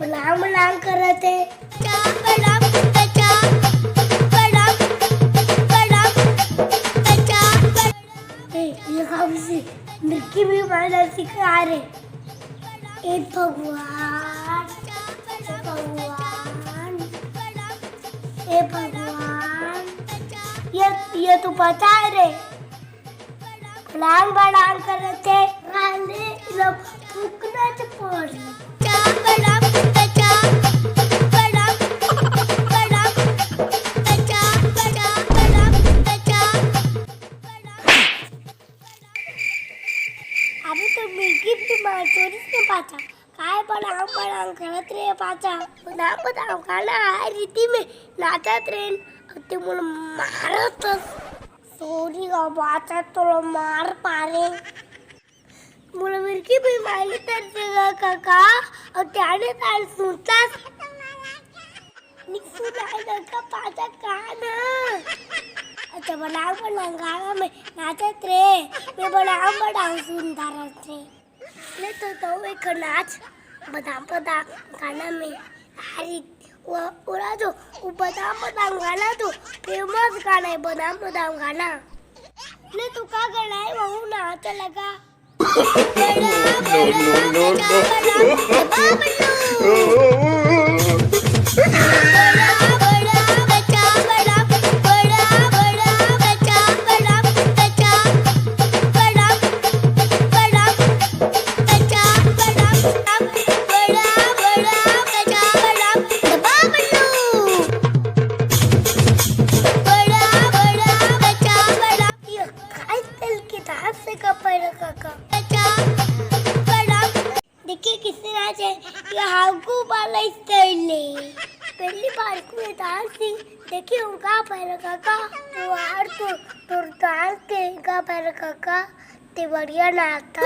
मलांग मलांग करत है ये काफी मिर्की भी मारना सिखा रहे। ए भगवान, भगवान, ए भगवान, ये तो पता है रे। मलांग मलांग करत है गाने लोग फूकना तो पड़ अरे तो मिर्गी भी मार चोरीस ने पाचा काय पडांग करत रे पाचा बताव खाना आहे रीती में नाचत रे ते मुलं मारत सोरी का पाचा तुला मार पारे मुलं मिर्गी भी मारली तर काका और त्याने तार सुनतास निकसू नाही का पाचा काना अच्छा बलांग गाना में नाचत रे मैं बलांग सुनता रे ले तो एक नाच बदाम गाना में अरे वो जो वो बदाम गाना तो फेमस गाना है बदाम गाना ले तो का गाना है वो नाच लगा देखिए किसने नाच है ये हागू वाला स्टाइल पहली बार को डांस थी देखिए उनका पैर काका तो यार तो डांस के का पैर काका ते बढ़िया नाचता